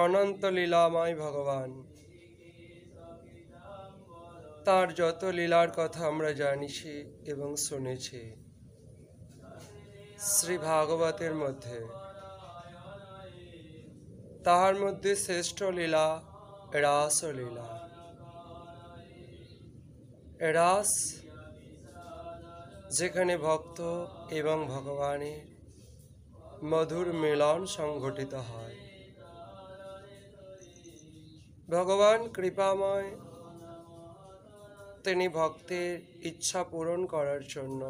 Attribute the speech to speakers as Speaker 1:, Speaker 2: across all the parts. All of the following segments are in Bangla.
Speaker 1: অনন্ত লীলাময় ভগবান। তার যত লীলার কথা আমরা জানিছি এবং শুনেছি, শ্রী ভাগবতের মধ্যে তাহার মধ্যে শ্রেষ্ঠ লীলা রাসলীলা। রাস যেখানে ভক্ত এবং ভগবানের মধুর মিলন সংঘটিত হয়। ভগবান কৃপাময়, তিনি ভক্তের ইচ্ছা পূরণ করার জন্য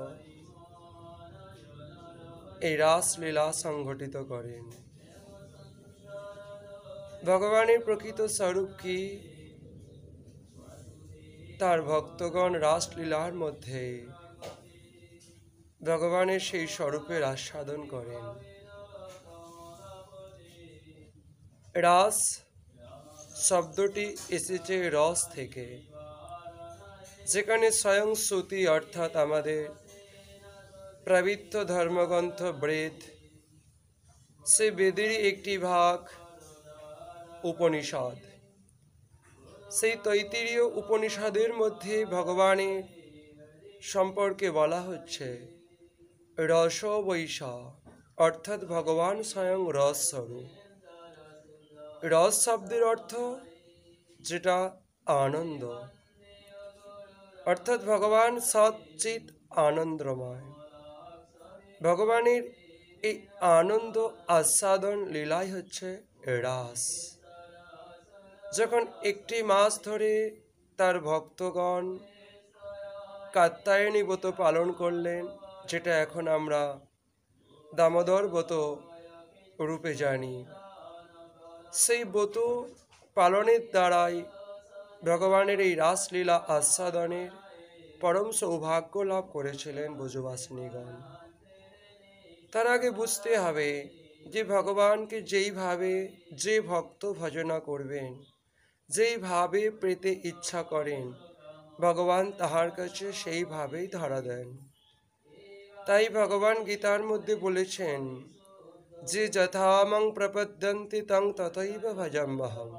Speaker 1: এই রাসলীলা সংঘটিত করেন। ভগবানের প্রকৃত স্বরূপ কি, তার ভক্তগণ রাসলীলার মধ্যে ভগবানের সেই স্বরূপের আস্বাদন করেন। রাস শব্দটি এসেছে রস থেকে, যেখানে স্বয়ং শ্রুতি অর্থাৎ আমাদের পবিত্র ধর্মগ্রন্থ বেদ, সে বেদেরই একটি ভাগ উপনিষদ। সেই তৈত্তিরীয় উপনিষদের মধ্যে ভগবানের সম্পর্কে বলা হচ্ছে রস বৈশ, অর্থাৎ ভগবান স্বয়ং রস স্বরূপ। রস শব্দের অর্থ যেটা আনন্দ, অর্থাৎ ভগবান সচ্চিৎ আনন্দময়। ভগবানের এই আনন্দ আস্বাদন লীলাই হচ্ছে রাস। যখন একটি মাস ধরে তার ভক্তগণ কাত্যায়নী ব্রত পালন করলেন, যেটা এখন আমরা দামোদর ব্রত রূপে জানি, সেই ব্রত পালনের দ্বারাই ভগবানের এই রাসলীলা আস্বাদনের পরম সৌভাগ্য লাভ করেছিলেন ব্রজবাসিনীগণ। তার আগে বুঝতে হবে যে ভগবানকে যেইভাবে যে ভক্ত ভজনা করবেন, যেইভাবে পেতে ইচ্ছা করেন, ভগবান তাহার কাছে সেইভাবেই ধরা দেন। তাই ভগবান গীতার মধ্যে বলেছেন যে যথামং প্রপদ্যন্তি তং তথৈব ভজাম্যহম,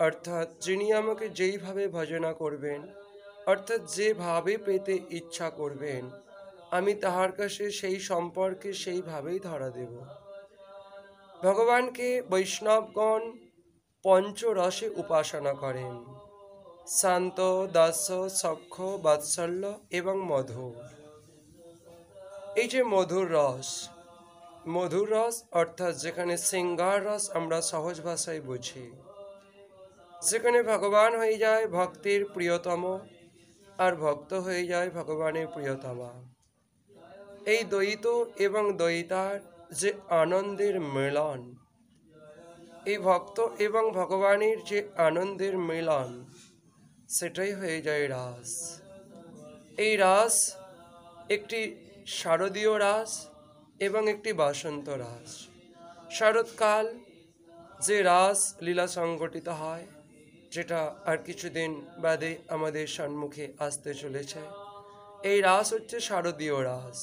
Speaker 1: অর্থাৎ যিনি আমাকে যেইভাবে ভজনা করবেন, অর্থাৎ যেভাবে পেতে ইচ্ছা করবেন, আমি তাহার কাছে সেই সম্পর্কে সেইভাবেই ধরা দেব। ভগবানকে বৈষ্ণবগণ পঞ্চরসে উপাসনা করেন, শান্ত, দাস্য, সখ্য, বাৎসল্য এবং মধু। এই যে মধুর রস, মধুর রস অর্থাৎ যেখানে শৃঙ্গার রস আমরা সহজ ভাষায় বুঝি, যেখানে ভগবান হয়ে যায় ভক্তের প্রিয়তম আর ভক্ত হয়ে যায় ভগবানের প্রিয়তমা। এই দ্বৈত এবং দ্বৈতার যে আনন্দের মিলন, এই ভক্ত এবং ভগবানের যে আনন্দের মিলন, সেটাই হয়ে যায় রাস। এই রাস একটি শারদীয় রাস এবং একটি বাসন্ত রাস। শরৎকাল যে রাস লীলা সংগঠিত হয়, যেটা আর কিছুদিন বাদে আমাদের সম্মুখে আসতে চলেছে, এই রাস হচ্ছে শারদীয় রাস।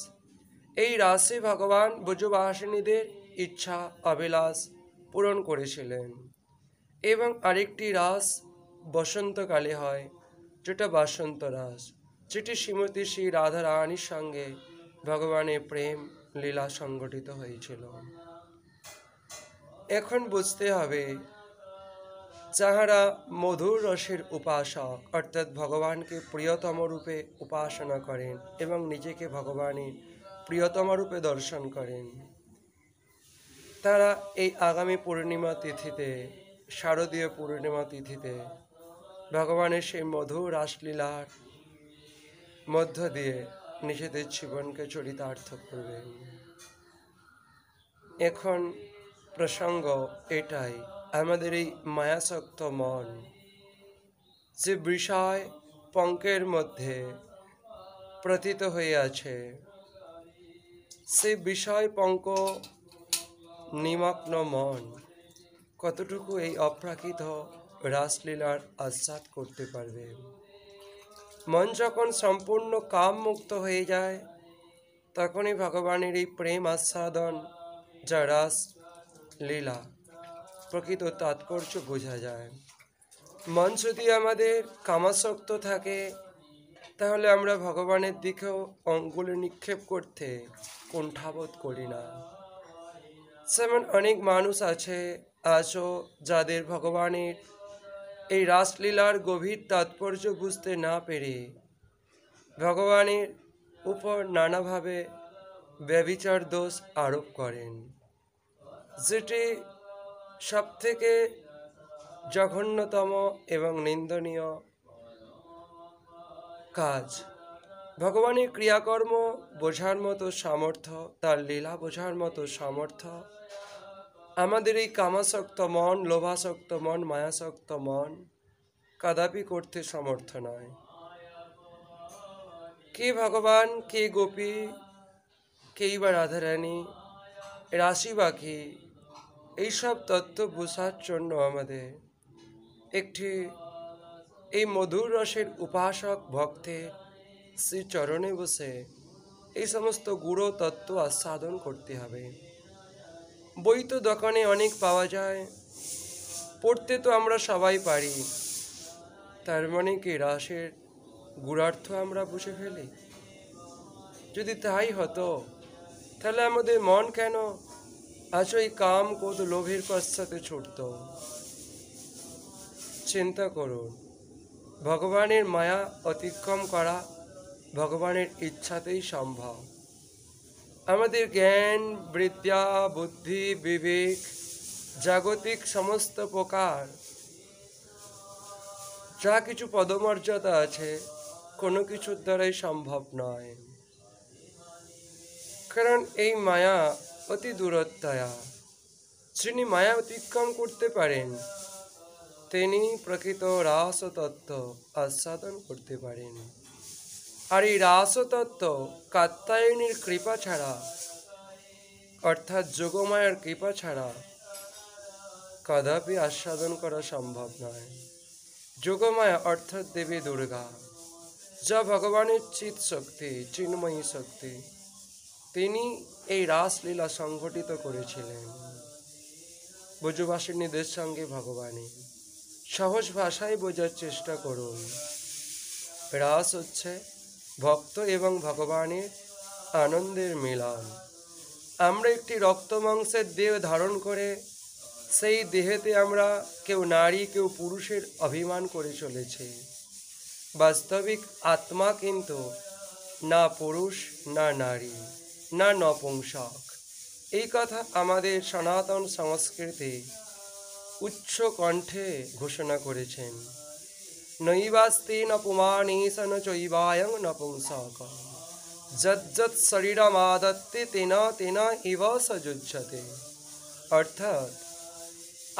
Speaker 1: এই রাসে ভগবান ব্রজবাসিনীদের ইচ্ছা অভিলাষ পূরণ করেছিলেন। এবং আরেকটি রাস বসন্তকালে হয়, যেটা বাসন্ত রাস, যেটি শ্রীমতী শ্রী রাধা রানীর সঙ্গে ভগবানের প্রেম লীলা সংগঠিত হয়েছিল। এখন বুঝতে হবে, যাহারা মধুর রসের উপাসক অর্থাৎ ভগবানকে প্রিয়তম রূপে উপাসনা করেন এবং নিজেকে ভগবানের প্রিয়তম রূপে দর্শন করেন, তারা এই আগামী পূর্ণিমা তিথিতে, শারদীয় পূর্ণিমা তিথিতে ভগবানের সেই মধুর রাসলীলার মধ্য দিয়ে নিজেদের জীবনকে চরিতার্থ করবেন। এখন প্রসঙ্গ এটাই, আমাদের এই মায়াসক্ত মন যে বিষয় পঙ্কের মধ্যে প্রতীত হয়ে আছে, সেই বিষয় পঙ্ক নিমগ্ন মন কতটুকু এই অপ্রাকৃত রাসলীলার আস্বাদ করতে পারবে। মন যখন সম্পূর্ণ কাম মুক্ত হয়ে যায়, তখনই ভগবানের এই প্রেম আস্বাদন যা রাস লীলা প্রকৃত তাৎপর্য বোঝা যায়। মন যদি আমাদের কামাসক্ত থাকে, তাহলে আমরা ভগবানের দিকেও অঙ্গুলি নিক্ষেপ করতে কুণ্ঠাবোধ করি না। যেমন অনেক মানুষ আছে আজও যাদের ভগবানের এই রাসলীলার গভীর তাৎপর্য বুঝতে না পেরে ভগবানের উপর নানাভাবে ব্যভিচার দোষ আরোপ করেন, যেটি সবথেকে জঘন্যতম এবং নিন্দনীয় কাজ। ভগবানের ক্রিয়াকর্ম বোঝার মতো সামর্থ্য, তার লীলা বোঝার মতো সামর্থ্য আমাদের এই কামাসক্ত মন, লোভাসক্ত মন, মায়াসক্ত মন কদাপি করতে সমর্থ নয়। কে ভগবান, কে গোপী, কেই বা রাধারানী, রাশি বা কি, এইসব তত্ত্ব বোঝার জন্য আমাদের একটি এই মধুর রসের উপাসক ভক্তের শ্রী চরণে বসে এই সমস্ত গুড়ো তত্ত্ব আস্বাদন করতে হবে। বই তো দোকানে অনেক পাওয়া যায়, পড়তে তো আমরা সবাই পারি, তার মানে কি রাসের গুড়ার্থ আমরা বুঝে ফেলি? যদি তাই হতো, তাহলে আমাদের মন কেন আজ ওই কাম ক্রোধ লোভের পশ্চাতে ছুটত? চিন্তা করুন, ভগবানের মায়া অতিক্রম করা ভগবানের ইচ্ছাতেই সম্ভব। আমাদের জ্ঞান, বিদ্যা, বুদ্ধি, বিবেক, জাগতিক সমস্ত প্রকার যা কিছু পদমর্যাদা আছে, কোনো কিছুর দ্বারাই সম্ভব নয়। কারণ এই মায়া অতি দূরত্বয়া। যিনি মায়া অতিক্রম করতে পারেন, তিনি প্রকৃত রাস তত্ত্ব আস্বাদন করতে পারেন। আর এই রাস তত্ত্ব কাত্যায়নীর কৃপা ছাড়া, অর্থাৎ যোগমায়ার কৃপা ছাড়া কদাপি আস্বাদন করা সম্ভব নয়। যোগমায়া অর্থাৎ দেবী দুর্গা, যা ভগবানের চিৎ শক্তি, চিন্ময়ী শক্তি, তিনি এই রাসলীলা সংগঠিত করেছিলেন ব্রজবাসিনীদের সঙ্গে ভগবানের। সহজ ভাষায় বোঝার চেষ্টা করুন। রাস হচ্ছে ভক্ত এবং ভগবানের আনন্দের মিলন। আমরা একটি রক্ত মাংসের দেহ ধারণ করে সেই দেহেতে আমরা কেউ নারী, কেউ পুরুষের অভিমান করে চলেছি। বাস্তবিক আত্মা কিন্তু না পুরুষ, না নারী, না নপুংসক। এই কথা আমাদের সনাতন সংস্কৃতি উচ্চ কণ্ঠে ঘোষণা করেছেন। নৈবাস্তি ন পুমানীশ ন চৈবায়ং নপুংসক, যজ্জৎ শরীরমাদত্তে তেন তেন ইব সযুজ্যতে। অর্থাৎ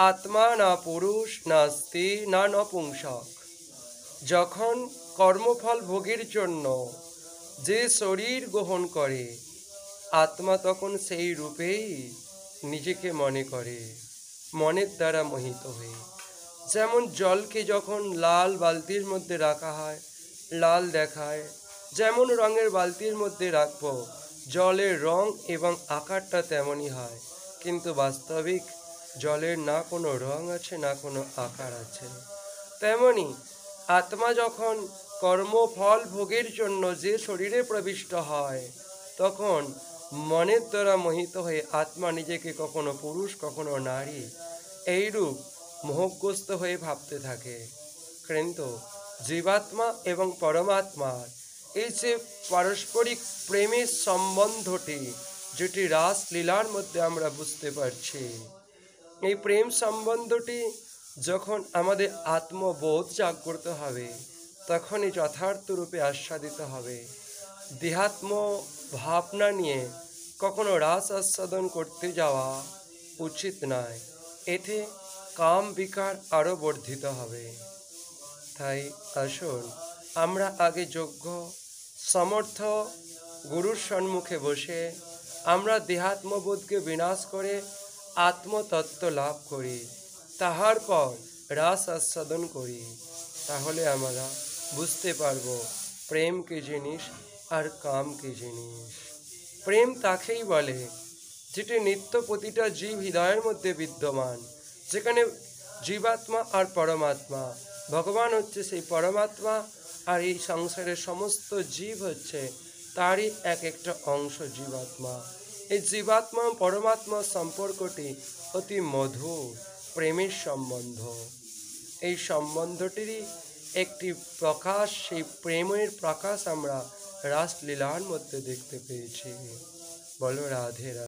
Speaker 1: আত্মা না পুরুষ, না স্ত্রী, না নপুংসক। যখন কর্মফল ভোগের জন্য যে শরীর গ্রহণ করে, আত্মা তখন সেই রূপেই নিজেকে মনে করে, মনের দ্বারা মোহিত হয়ে। যেমন জলকে যখন লাল বালতির মধ্যে রাখা হয়, লাল দেখায়, যেমন রঙের বালতির মধ্যে রাখবো, জলের রং এবং আকারটা তেমনই হয়। কিন্তু বাস্তবিক জলের না কোনো রং আছে, না কোনো আকার আছে। তেমনি আত্মা যখন কর্মফল ভোগের জন্য যে শরীরে প্রবিষ্ট হয়, তখন মনের দ্বারা মোহিত হয়ে আত্মা নিজেকে কখনো পুরুষ, কখনো নারী এইরূপ মোহগ্রস্ত হয়ে ভাবতে থাকে। কিন্তু জীবাত্মা এবং পরমাত্মার এই যে পারস্পরিক প্রেমের সম্বন্ধটি, যেটি রাসলীলার মধ্যে আমরা বুঝতে পারছি, এই প্রেম সম্বন্ধটি যখন আমাদের আত্মবোধ জাগ্রত হবে, তখনই যথার্থ রূপে আস্বাদিত হবে। দেহাত্ম ভাবনা নিয়ে কখনো রাস আস্বাদন করতে যাওয়া উচিত নয়। এতে কাম বিকার আরও বর্ধিত হবে। তাই আসুন আমরা আগে যোগ্য সমর্থ গুরুর সম্মুখে বসে আমরা দেহাত্মবোধকে বিনাশ করে আত্মতত্ত্ব লাভ করি, তাহার পর রাস আস্বাদন করি। তাহলে আমরা বুঝতে পারবো প্রেম কি জিনিস আর কাম কি জিনিস। প্রেম তাকেই বলে যেটি নিত্য প্রতিটা জীব হৃদয়ের মধ্যে বিদ্যমান। যেখানে জীবাত্মা আর পরমাত্মা, ভগবান হচ্ছে সেই পরমাত্মা, আর এই সংসারের সমস্ত জীব হচ্ছে তারই এক একটা অংশ জীবাত্মা। এই জীবাত্মা ও পরমাত্মার সম্পর্কটি অতি মধুর, প্রেমের সম্বন্ধ। এই সম্বন্ধটিরই একটি প্রকাশ, সেই প্রেমের প্রকাশ আমরা রাসলীলার মধ্যে দেখতে পেয়েছি। বলো রাধে রাধে।